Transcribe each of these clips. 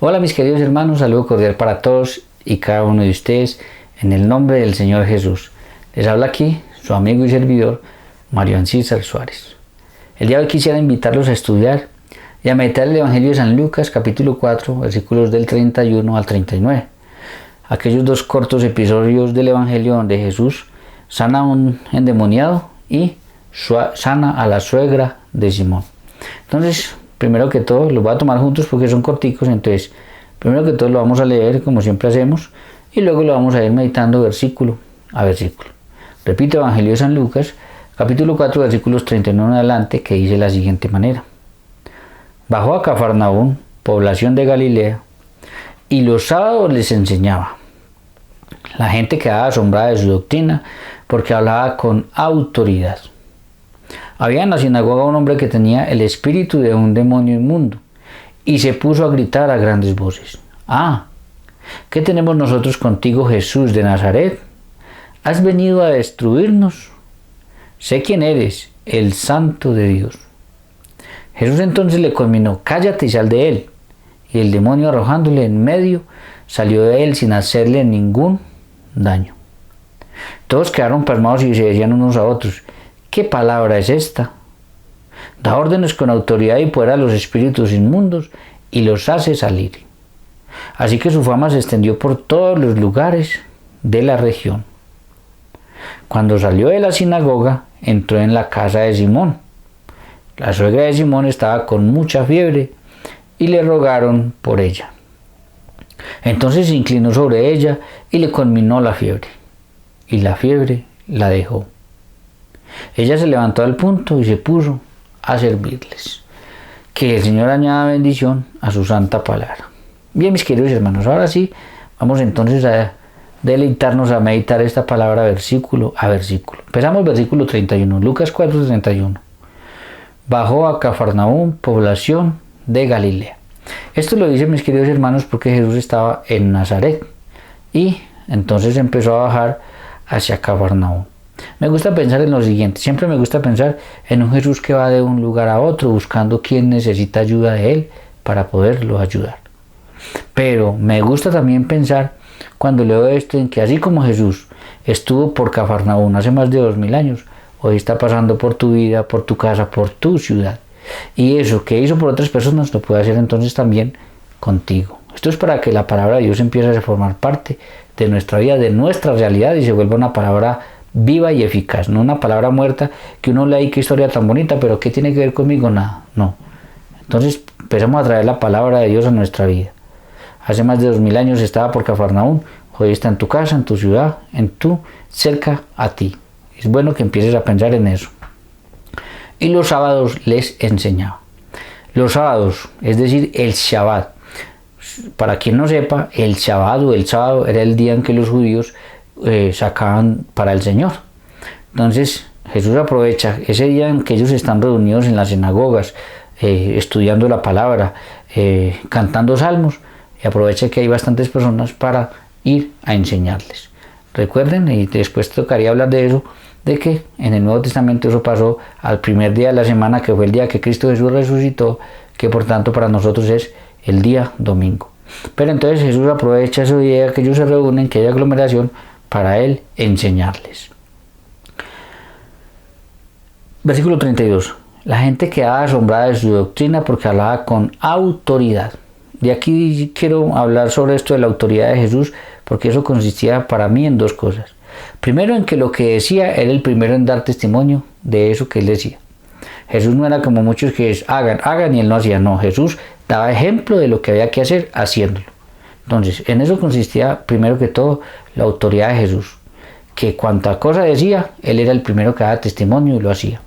Hola mis queridos hermanos, saludo cordial para todos y cada uno de ustedes en el nombre del Señor Jesús. Les habla aquí su amigo y servidor Mario Ancísar Suárez. El día de hoy quisiera invitarlos a estudiar y a meditar el Evangelio de San Lucas capítulo 4 versículos del 31 al 39. Aquellos dos cortos episodios del Evangelio donde Jesús sana a un endemoniado y sana a la suegra de Simón. Entonces, primero que todo, los voy a tomar juntos porque son corticos, entonces, primero que todo lo vamos a leer como siempre hacemos y luego lo vamos a ir meditando versículo a versículo. Repito, Evangelio de San Lucas, capítulo 4, versículos 39 en adelante, que dice de la siguiente manera. Bajó a Cafarnaúm, población de Galilea, y los sábados les enseñaba. La gente quedaba asombrada de su doctrina porque hablaba con autoridad. Había en la sinagoga un hombre que tenía el espíritu de un demonio inmundo y se puso a gritar a grandes voces. ¿Qué tenemos nosotros contigo, Jesús de Nazaret? ¿Has venido a destruirnos? Sé quién eres, el Santo de Dios. Jesús entonces le conminó, cállate y sal de él. Y el demonio, arrojándole en medio, salió de él sin hacerle ningún daño. Todos quedaron pasmados y se decían unos a otros, ¿qué palabra es esta? Da órdenes con autoridad y poder a los espíritus inmundos y los hace salir. Así que su fama se extendió por todos los lugares de la región. Cuando salió de la sinagoga, entró en la casa de Simón. La suegra de Simón estaba con mucha fiebre y le rogaron por ella. Entonces se inclinó sobre ella y le conminó la fiebre. Y la fiebre la dejó. Ella se levantó al punto y se puso a servirles. Que el Señor añada bendición a su santa palabra. Bien, mis queridos hermanos, ahora sí, vamos entonces a deleitarnos a meditar esta palabra versículo a versículo. Empezamos versículo 31, Lucas 4, 31. Bajó a Cafarnaúm, población de Galilea. Esto lo dice, mis queridos hermanos, porque Jesús estaba en Nazaret y entonces empezó a bajar hacia Cafarnaúm. Me gusta pensar en lo siguiente, siempre me gusta pensar en un Jesús que va de un lugar a otro buscando quien necesita ayuda de él para poderlo ayudar. Pero me gusta también pensar cuando leo esto en que así como Jesús estuvo por Cafarnaúm hace más de 2000 años, hoy está pasando por tu vida, por tu casa, por tu ciudad. Y eso que hizo por otras personas lo puede hacer entonces también contigo. Esto es para que la palabra de Dios empiece a formar parte de nuestra vida, de nuestra realidad y se vuelva una palabra viva y eficaz, no una palabra muerta que uno lee, qué historia tan bonita, pero ¿qué tiene que ver conmigo? Nada, no. Entonces empezamos a traer la palabra de Dios a nuestra vida. Hace más de 2000 años estaba por Cafarnaúm, hoy está en tu casa, en tu ciudad, cerca a ti. Es bueno que empieces a pensar en eso. Y los sábados les enseñaba. Los sábados, es decir, el Shabbat. Para quien no sepa, el Shabbat o el sábado era el día en que los judíos sacaban para el Señor. Entonces Jesús aprovecha ese día en que ellos están reunidos en las sinagogas, estudiando la palabra, cantando salmos, y aprovecha que hay bastantes personas para ir a enseñarles. Recuerden, y después tocaría hablar de eso, de que en el Nuevo Testamento eso pasó al primer día de la semana, que fue el día que Cristo Jesús resucitó, que por tanto para nosotros es el día domingo. Pero entonces Jesús aprovecha ese día que ellos se reúnen, que hay aglomeración, para él enseñarles. Versículo 32. La gente quedaba asombrada de su doctrina porque hablaba con autoridad. De aquí quiero hablar sobre esto de la autoridad de Jesús, porque eso consistía para mí en dos cosas. Primero, en que lo que decía era el primero en dar testimonio de eso que él decía. Jesús no era como muchos que hagan y él no hacía. No, Jesús daba ejemplo de lo que había que hacer haciéndolo. Entonces, en eso consistía primero que todo la autoridad de Jesús, que cuanta cosa decía, él era el primero que daba testimonio y lo hacía.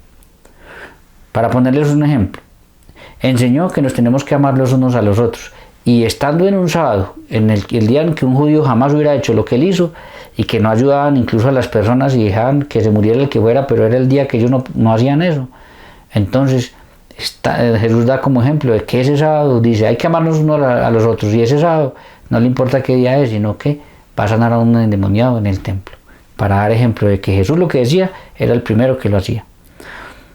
Para ponerles un ejemplo, enseñó que nos tenemos que amar los unos a los otros, y estando en un sábado, en el día en que un judío jamás hubiera hecho lo que él hizo, y que no ayudaban incluso a las personas y dejaban que se muriera el que fuera, pero era el día que ellos no hacían eso. Entonces Jesús da como ejemplo de que ese sábado dice hay que amarnos unos a los otros, y ese sábado no le importa qué día es, sino que va a sanar a un endemoniado en el templo, para dar ejemplo de que Jesús lo que decía era el primero que lo hacía.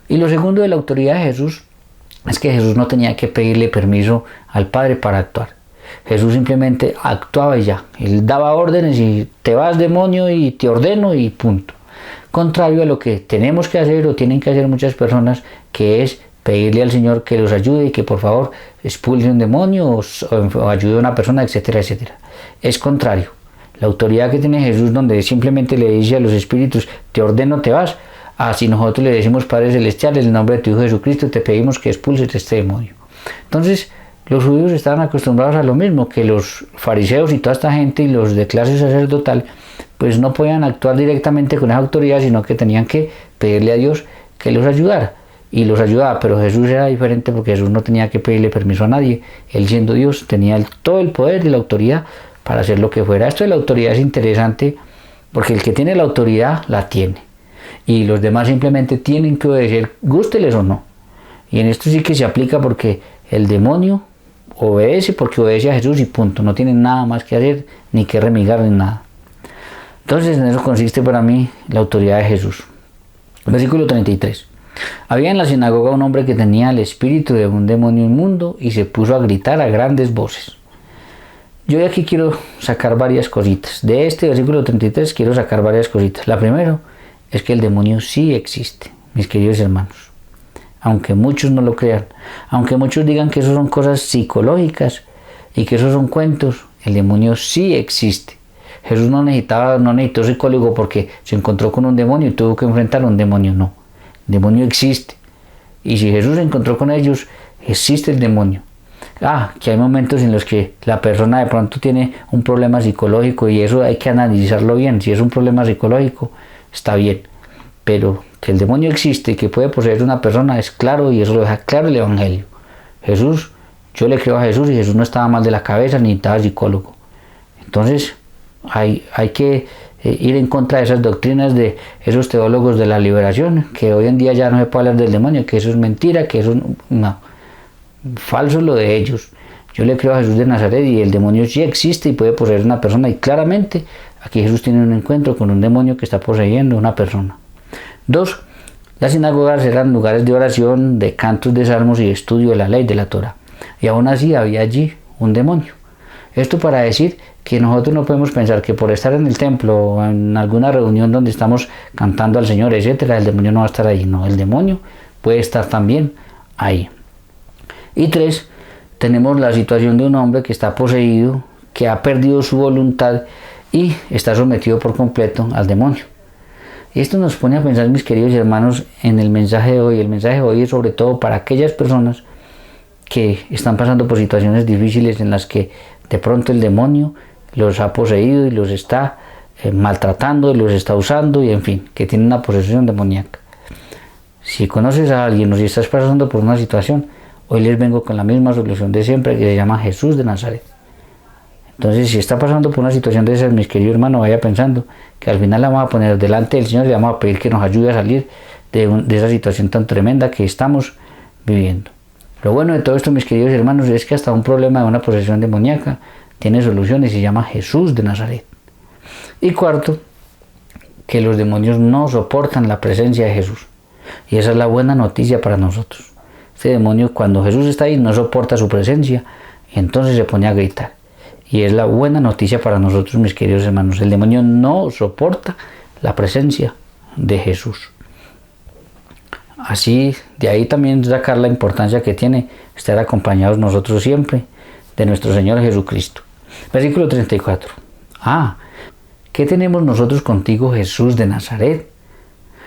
Y lo segundo de la autoridad de Jesús es que Jesús no tenía que pedirle permiso al Padre para actuar. Jesús simplemente actuaba y ya. Él daba órdenes y te vas, demonio, y te ordeno y punto. Contrario a lo que tenemos que hacer o tienen que hacer muchas personas, que es pedirle al Señor que los ayude y que por favor expulse un demonio o ayude a una persona, etcétera, etcétera. Es contrario. La autoridad que tiene Jesús, donde simplemente le dice a los espíritus, te ordeno, te vas. Así nosotros le decimos, Padre Celestial, en el nombre de tu Hijo Jesucristo, te pedimos que expulses este demonio. Entonces, los judíos estaban acostumbrados a lo mismo, que los fariseos y toda esta gente y los de clase sacerdotal, pues no podían actuar directamente con esa autoridad, sino que tenían que pedirle a Dios que los ayudara. Y los ayudaba, pero Jesús era diferente porque Jesús no tenía que pedirle permiso a nadie. Él, siendo Dios, tenía todo el poder y la autoridad para hacer lo que fuera. Esto de la autoridad es interesante porque el que tiene la autoridad la tiene. Y los demás simplemente tienen que obedecer, gústeles o no. Y en esto sí que se aplica porque el demonio obedece porque obedece a Jesús y punto. No tiene nada más que hacer, ni que remigar, ni nada. Entonces en eso consiste para mí la autoridad de Jesús. Versículo 33. Había en la sinagoga un hombre que tenía el espíritu de un demonio inmundo y se puso a gritar a grandes voces. Yo de aquí quiero sacar varias cositas. De este versículo 33 quiero sacar varias cositas. La primera es que el demonio sí existe, mis queridos hermanos. Aunque muchos no lo crean, aunque muchos digan que eso son cosas psicológicas y que esos son cuentos, el demonio sí existe. Jesús no necesitó psicólogo porque se encontró con un demonio y tuvo que enfrentar a un demonio, no. El demonio existe. Y si Jesús se encontró con ellos, existe el demonio. Que hay momentos en los que la persona de pronto tiene un problema psicológico y eso hay que analizarlo bien. Si es un problema psicológico, está bien. Pero que el demonio existe y que puede poseer una persona es claro y eso lo deja claro el Evangelio. Jesús, yo le creo a Jesús y Jesús no estaba mal de la cabeza ni estaba psicólogo. Entonces hay que ir en contra de esas doctrinas de esos teólogos de la liberación, que hoy en día ya no se puede hablar del demonio, que eso es mentira, que eso no, falso lo de ellos. Yo le creo a Jesús de Nazaret y el demonio sí existe y puede poseer una persona y claramente aquí Jesús tiene un encuentro con un demonio que está poseyendo una persona. 2. Las sinagogas eran lugares de oración, de cantos de salmos y de estudio de la ley de la Torá. Y aún así había allí un demonio. Esto para decir que nosotros no podemos pensar que por estar en el templo o en alguna reunión donde estamos cantando al Señor, etcétera, el demonio no va a estar ahí. No, el demonio puede estar también ahí. Y 3, tenemos la situación de un hombre que está poseído, que ha perdido su voluntad y está sometido por completo al demonio. Y esto nos pone a pensar, mis queridos hermanos, en el mensaje de hoy. El mensaje de hoy es sobre todo para aquellas personas que están pasando por situaciones difíciles en las que de pronto el demonio los ha poseído y los está maltratando, y los está usando y en fin, que tienen una posesión demoníaca. Si conoces a alguien o si estás pasando por una situación, hoy les vengo con la misma solución de siempre, que se llama Jesús de Nazaret. Entonces, si está pasando por una situación de esas, mis queridos hermanos, vaya pensando que al final la vamos a poner delante del Señor y le vamos a pedir que nos ayude a salir de esa situación tan tremenda que estamos viviendo. Lo bueno de todo esto, mis queridos hermanos, es que hasta un problema de una posesión demoníaca tiene solución y se llama Jesús de Nazaret. Y 4, que los demonios no soportan la presencia de Jesús. Y esa es la buena noticia para nosotros. Este demonio, cuando Jesús está ahí, no soporta su presencia y entonces se pone a gritar. Y es la buena noticia para nosotros, mis queridos hermanos. El demonio no soporta la presencia de Jesús. Así, de ahí también sacar la importancia que tiene estar acompañados nosotros siempre de nuestro Señor Jesucristo. Versículo 34. ¿Qué tenemos nosotros contigo, Jesús de Nazaret?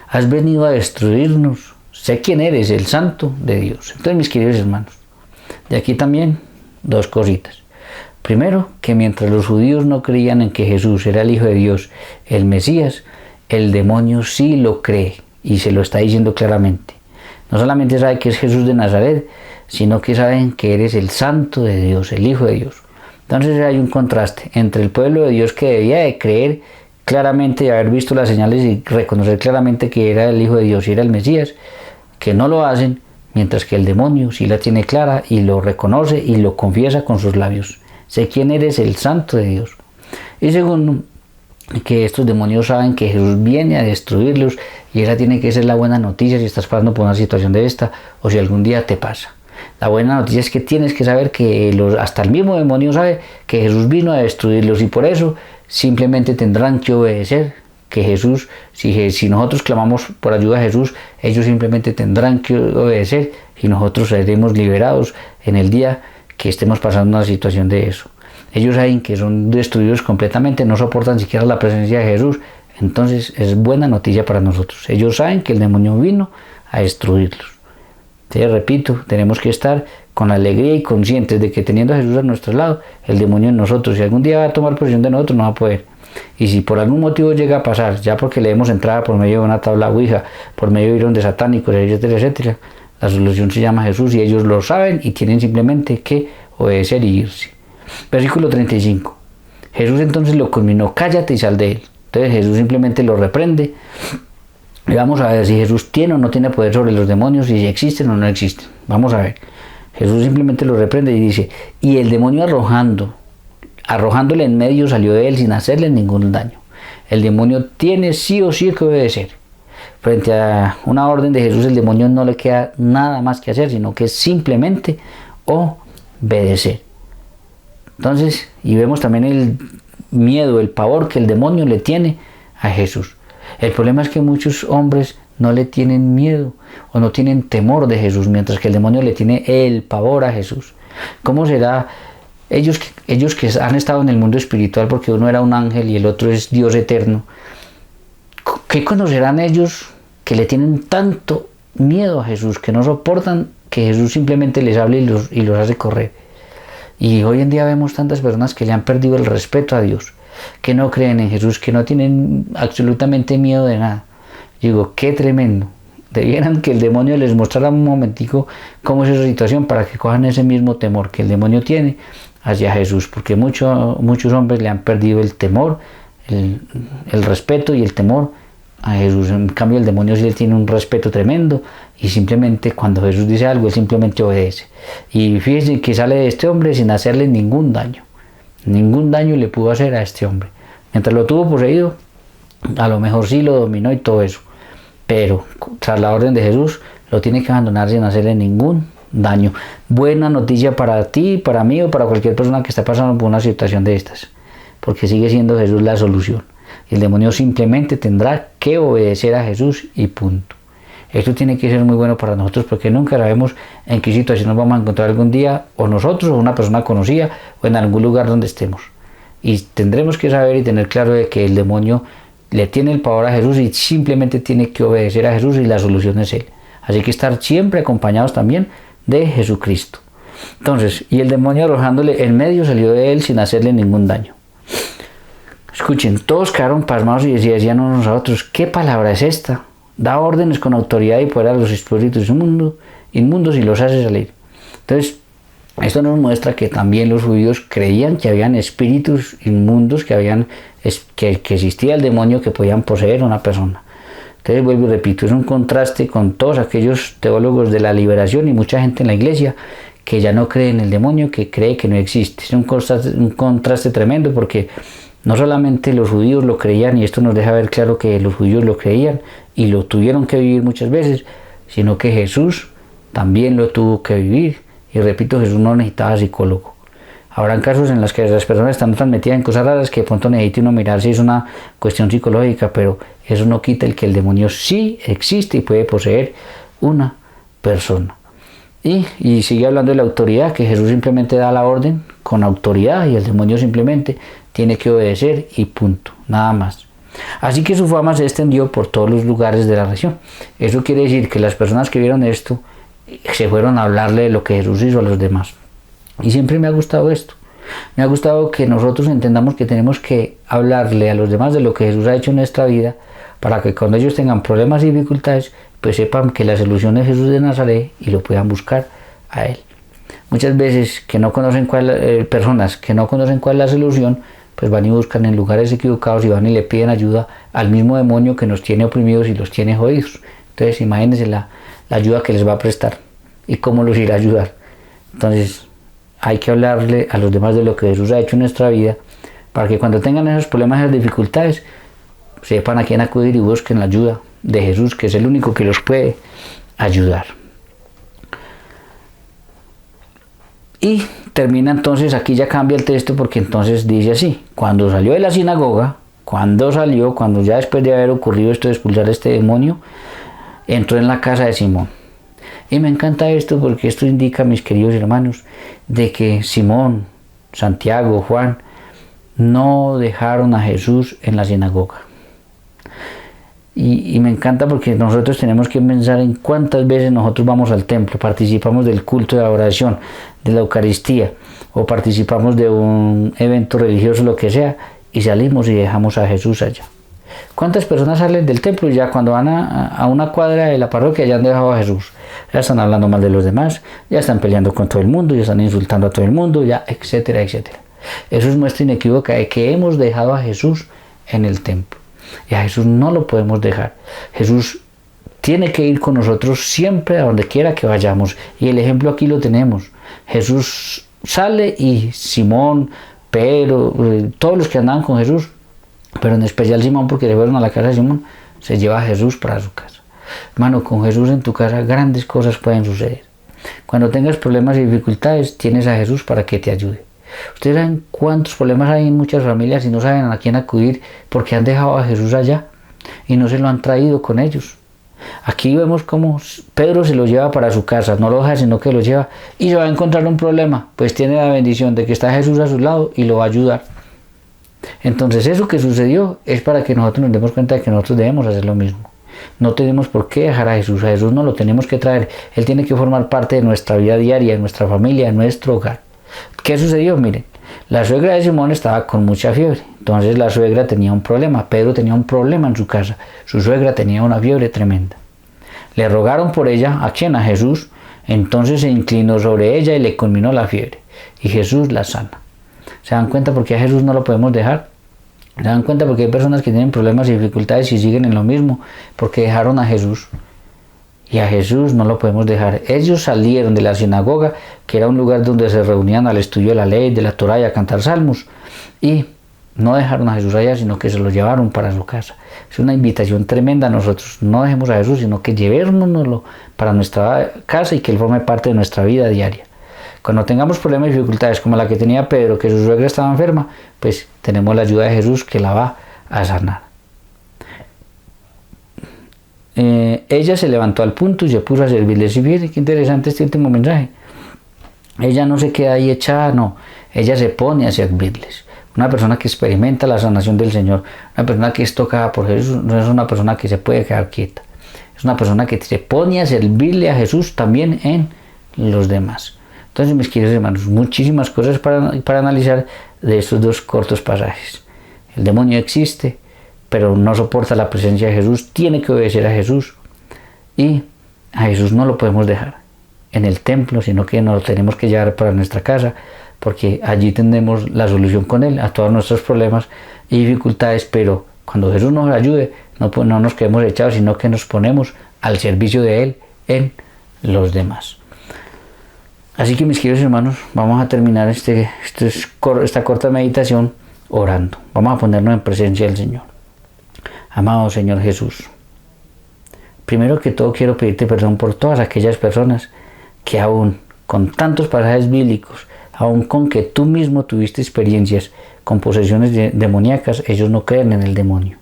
Has venido a destruirnos. Sé quién eres, el Santo de Dios. Entonces, mis queridos hermanos, de aquí también 2 cositas. Primero, que mientras los judíos no creían en que Jesús era el Hijo de Dios, el Mesías, el demonio sí lo cree y se lo está diciendo claramente. No solamente sabe que es Jesús de Nazaret, sino que saben que eres el Santo de Dios, el Hijo de Dios. Entonces hay un contraste entre el pueblo de Dios que debía de creer claramente y haber visto las señales y reconocer claramente que era el Hijo de Dios y era el Mesías, que no lo hacen, mientras que el demonio sí la tiene clara y lo reconoce y lo confiesa con sus labios. Sé quién eres, el Santo de Dios. Y segundo, que estos demonios saben que Jesús viene a destruirlos y esa tiene que ser la buena noticia si estás pasando por una situación de esta o si algún día te pasa. La buena noticia es que tienes que saber que hasta el mismo demonio sabe que Jesús vino a destruirlos y por eso simplemente tendrán que obedecer. Que Jesús, si nosotros clamamos por ayuda a Jesús, ellos simplemente tendrán que obedecer y nosotros seremos liberados en el día que estemos pasando una situación de eso. Ellos saben que son destruidos completamente, no soportan siquiera la presencia de Jesús, entonces es buena noticia para nosotros. Ellos saben que el demonio vino a destruirlos. Te repito, tenemos que estar con alegría y conscientes de que teniendo a Jesús a nuestro lado, el demonio en nosotros, si algún día va a tomar posesión de nosotros, no va a poder. Y si por algún motivo llega a pasar, ya porque le demos entrada por medio de una tabla ouija, por medio de irones satánicos, etcétera, etcétera, la solución se llama Jesús y ellos lo saben y tienen simplemente que obedecer y irse. Versículo 35. Jesús entonces lo culminó, cállate y sal de él. Entonces Jesús simplemente lo reprende. Y vamos a ver si Jesús tiene o no tiene poder sobre los demonios, y si existen o no existen. Vamos a ver. Jesús simplemente lo reprende y dice, y el demonio arrojándole en medio salió de él sin hacerle ningún daño. El demonio tiene sí o sí que obedecer. Frente a una orden de Jesús, el demonio no le queda nada más que hacer, sino que simplemente obedecer. Entonces, y vemos también el miedo, el pavor que el demonio le tiene a Jesús. El problema es que muchos hombres no le tienen miedo o no tienen temor de Jesús, mientras que el demonio le tiene el pavor a Jesús. ¿Cómo será? Ellos que han estado en el mundo espiritual, porque uno era un ángel y el otro es Dios eterno, ¿qué conocerán ellos que le tienen tanto miedo a Jesús, que no soportan que Jesús simplemente les hable y los hace correr? Y hoy en día vemos tantas personas que le han perdido el respeto a Dios, que no creen en Jesús, que no tienen absolutamente miedo de nada. Digo, qué tremendo. Debieran que el demonio les mostrara un momentico cómo es esa situación para que cojan ese mismo temor que el demonio tiene hacia Jesús, porque muchos hombres le han perdido el temor, el respeto y el temor a Jesús. En cambio el demonio sí tiene un respeto tremendo y simplemente cuando Jesús dice algo, él simplemente obedece. Y fíjense que sale de este hombre sin hacerle ningún daño le pudo hacer a este hombre. Mientras lo tuvo poseído, a lo mejor sí lo dominó y todo eso, pero tras la orden de Jesús lo tiene que abandonar sin hacerle ningún daño. Buena noticia para ti, para mí o para cualquier persona que está pasando por una situación de estas, porque sigue siendo Jesús la solución. El demonio simplemente tendrá que obedecer a Jesús y punto. Esto tiene que ser muy bueno para nosotros, porque nunca sabemos en qué situación nos vamos a encontrar algún día, o nosotros o una persona conocida, o en algún lugar donde estemos. Y tendremos que saber y tener claro de que el demonio le tiene el pavor a Jesús y simplemente tiene que obedecer a Jesús y la solución es Él. Así que estar siempre acompañados también de Jesucristo. Entonces, y el demonio arrojándole en medio salió de él sin hacerle ningún daño. Escuchen, todos quedaron pasmados y decían unos a otros, ¿qué palabra es esta? Da órdenes con autoridad y poder a los espíritus inmundos y los hace salir. Entonces, esto nos muestra que también los judíos creían que habían espíritus inmundos, que existía el demonio que podían poseer a una persona. Entonces, vuelvo y repito, es un contraste con todos aquellos teólogos de la liberación y mucha gente en la iglesia que ya no cree en el demonio, que cree que no existe. Es un contraste tremendo, porque no solamente los judíos lo creían, y esto nos deja ver claro que los judíos lo creían y lo tuvieron que vivir muchas veces, sino que Jesús también lo tuvo que vivir. Y repito, Jesús no necesitaba psicólogo. Habrán casos en los que las personas están tan metidas en cosas raras que de pronto necesita uno mirar si es una cuestión psicológica, pero eso no quita el que el demonio sí existe y puede poseer una persona. Y sigue hablando de la autoridad, que Jesús simplemente da la orden con autoridad y el demonio simplemente tiene que obedecer y punto, nada más. Así que su fama se extendió por todos los lugares de la región. Eso quiere decir que las personas que vieron esto se fueron a hablarle de lo que Jesús hizo a los demás. Y siempre me ha gustado esto. Me ha gustado que nosotros entendamos que tenemos que hablarle a los demás de lo que Jesús ha hecho en nuestra vida, para que cuando ellos tengan problemas y dificultades, pues sepan que la solución es Jesús de Nazaret y lo puedan buscar a Él. Muchas veces personas que no conocen cuál es la solución, pues van y buscan en lugares equivocados y van y le piden ayuda al mismo demonio que nos tiene oprimidos y los tiene jodidos. Entonces imagínense la ayuda que les va a prestar y cómo los irá a ayudar. Entonces hay que hablarle a los demás de lo que Jesús ha hecho en nuestra vida, para que cuando tengan esos problemas, esas dificultades, sepan a quién acudir y busquen la ayuda de Jesús, que es el único que los puede ayudar. Y termina entonces, aquí ya cambia el texto porque entonces dice así: cuando salió de la sinagoga, cuando ya después de haber ocurrido esto de expulsar a este demonio, entró en la casa de Simón. Y me encanta esto porque esto indica, mis queridos hermanos, de que Simón, Santiago, Juan, no dejaron a Jesús en la sinagoga. Y me encanta porque nosotros tenemos que pensar en cuántas veces nosotros vamos al templo, participamos del culto de oración, de la Eucaristía, o participamos de un evento religioso, lo que sea, y salimos y dejamos a Jesús allá. ¿Cuántas personas salen del templo y ya cuando van a una cuadra de la parroquia ya han dejado a Jesús? Ya están hablando mal de los demás, ya están peleando con todo el mundo, ya están insultando a todo el mundo, ya, etcétera, etcétera. Eso es muestra inequívoca de que hemos dejado a Jesús en el templo. Y a Jesús no lo podemos dejar. Jesús tiene que ir con nosotros siempre a donde quiera que vayamos. Y el ejemplo aquí lo tenemos. Jesús sale y Simón, Pedro, todos los que andaban con Jesús, pero en especial Simón, porque le fueron a la casa de Simón, se lleva a Jesús para su casa. Hermano, con Jesús en tu casa grandes cosas pueden suceder. Cuando tengas problemas y dificultades, tienes a Jesús para que te ayude. Ustedes saben cuántos problemas hay en muchas familias y no saben a quién acudir porque han dejado a Jesús allá y no se lo han traído con ellos. Aquí vemos cómo Pedro se lo lleva para su casa, no lo deja sino que lo lleva, y se va a encontrar un problema, pues tiene la bendición de que está Jesús a su lado y lo va a ayudar. Entonces eso que sucedió es para que nosotros nos demos cuenta de que nosotros debemos hacer lo mismo. No tenemos por qué dejar a Jesús no lo tenemos que traer, Él tiene que formar parte de nuestra vida diaria, de nuestra familia, de nuestro hogar. ¿Qué sucedió? Miren, la suegra de Simón estaba con mucha fiebre, entonces la suegra tenía un problema, Pedro tenía un problema en su casa, su suegra tenía una fiebre tremenda. Le rogaron por ella, ¿a quién? A Jesús, entonces se inclinó sobre ella y le culminó la fiebre, y Jesús la sana. ¿Se dan cuenta por qué a Jesús no lo podemos dejar? ¿Se dan cuenta por qué hay personas que tienen problemas y dificultades y siguen en lo mismo? Porque dejaron a Jesús. Y a Jesús no lo podemos dejar. Ellos salieron de la sinagoga, que era un lugar donde se reunían al estudio de la ley, de la Torá y a cantar salmos. Y no dejaron a Jesús allá, sino que se lo llevaron para su casa. Es una invitación tremenda a nosotros. No dejemos a Jesús, sino que llevémonoslo para nuestra casa y que Él forme parte de nuestra vida diaria. Cuando tengamos problemas y dificultades como la que tenía Pedro, que su suegra estaba enferma, pues tenemos la ayuda de Jesús que la va a sanar. Ella se levantó al punto y se puso a servirles. Y fíjense qué interesante este último mensaje. Ella no se queda ahí echada, no. Ella se pone a servirles. Una persona que experimenta la sanación del Señor, una persona que es tocada por Jesús, no es una persona que se puede quedar quieta. Es una persona que se pone a servirle a Jesús también en los demás. Entonces, mis queridos hermanos, muchísimas cosas para analizar de estos dos cortos pasajes. El demonio existe, pero no soporta la presencia de Jesús, tiene que obedecer a Jesús, y a Jesús no lo podemos dejar en el templo, sino que nos lo tenemos que llevar para nuestra casa, porque allí tendremos la solución con Él a todos nuestros problemas y dificultades. Pero cuando Jesús nos ayude, no nos quedemos echados, sino que nos ponemos al servicio de Él en los demás. Así que, mis queridos hermanos, vamos a terminar esta corta meditación orando. Vamos a ponernos en presencia del Señor. Amado Señor Jesús, primero que todo quiero pedirte perdón por todas aquellas personas que aún con tantos pasajes bíblicos, aún con que tú mismo tuviste experiencias con posesiones demoníacas, ellos no creen en el demonio.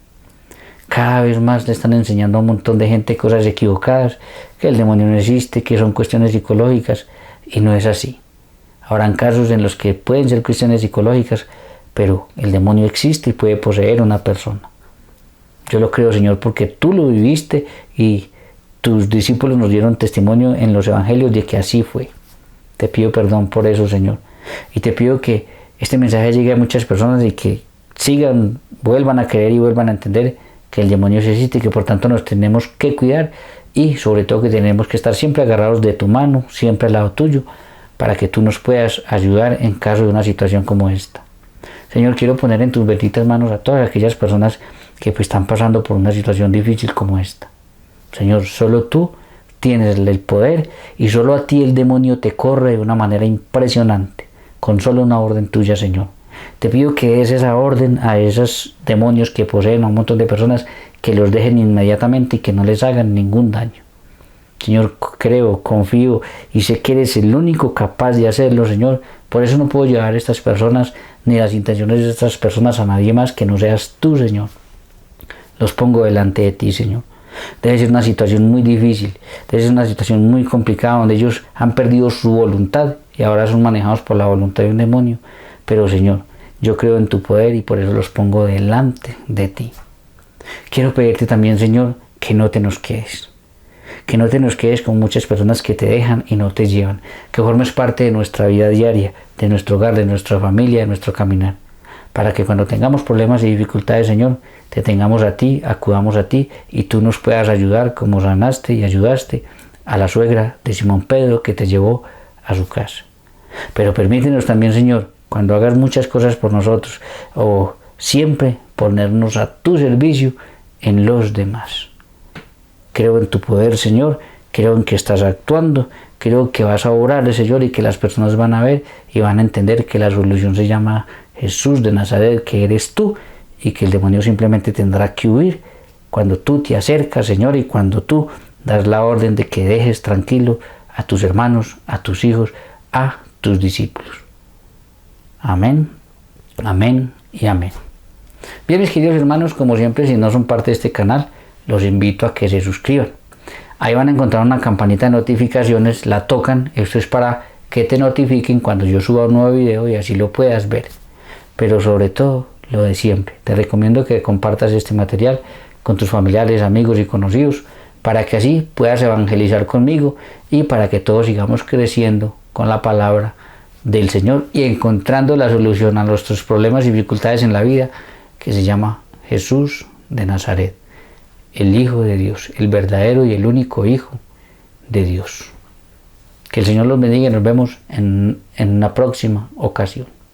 Cada vez más le están enseñando a un montón de gente cosas equivocadas, que el demonio no existe, que son cuestiones psicológicas, y no es así. Habrán casos en los que pueden ser cuestiones psicológicas, pero el demonio existe y puede poseer a una persona. Yo lo creo, Señor, porque tú lo viviste y tus discípulos nos dieron testimonio en los evangelios de que así fue. Te pido perdón por eso, Señor. Y te pido que este mensaje llegue a muchas personas y que vuelvan a creer y vuelvan a entender que el demonio existe y que por tanto nos tenemos que cuidar, y sobre todo que tenemos que estar siempre agarrados de tu mano, siempre al lado tuyo, para que tú nos puedas ayudar en caso de una situación como esta. Señor, quiero poner en tus benditas manos a todas aquellas personas que están pasando por una situación difícil como esta. Señor, solo tú tienes el poder y solo a ti el demonio te corre de una manera impresionante, con solo una orden tuya, Señor. Te pido que des esa orden a esos demonios que poseen a un montón de personas, que los dejen inmediatamente y que no les hagan ningún daño. Señor, creo, confío y sé que eres el único capaz de hacerlo, Señor. Por eso no puedo llevar a estas personas ni las intenciones de estas personas a nadie más que no seas tú, Señor. Los pongo delante de ti, Señor. Debe ser una situación muy difícil, debe ser una situación muy complicada donde ellos han perdido su voluntad y ahora son manejados por la voluntad de un demonio. Pero, Señor, yo creo en tu poder y por eso los pongo delante de ti. Quiero pedirte también, Señor, que no te nos quedes. Que no te nos quedes con muchas personas que te dejan y no te llevan. Que formes parte de nuestra vida diaria, de nuestro hogar, de nuestra familia, de nuestro caminar. Para que cuando tengamos problemas y dificultades, Señor, te tengamos a ti, acudamos a ti y tú nos puedas ayudar como sanaste y ayudaste a la suegra de Simón Pedro que te llevó a su casa. Pero permítenos también, Señor, cuando hagas muchas cosas por nosotros, o siempre ponernos a tu servicio en los demás. Creo en tu poder, Señor, creo en que estás actuando, creo que vas a obrar, Señor, y que las personas van a ver y van a entender que la solución se llama Jesús de Nazaret, que eres tú, y que el demonio simplemente tendrá que huir cuando tú te acercas, Señor, y cuando tú das la orden de que dejes tranquilo a tus hermanos, a tus hijos, a tus discípulos. Amén, amén y amén. Bien, mis queridos hermanos, como siempre, si no son parte de este canal, los invito a que se suscriban. Ahí van a encontrar una campanita de notificaciones, la tocan, esto es para que te notifiquen cuando yo suba un nuevo video y así lo puedas ver. Pero sobre todo, lo de siempre, te recomiendo que compartas este material con tus familiares, amigos y conocidos, para que así puedas evangelizar conmigo y para que todos sigamos creciendo con la palabra del Señor y encontrando la solución a nuestros problemas y dificultades en la vida, que se llama Jesús de Nazaret, el Hijo de Dios, el verdadero y el único Hijo de Dios. Que el Señor los bendiga y nos vemos en una próxima ocasión.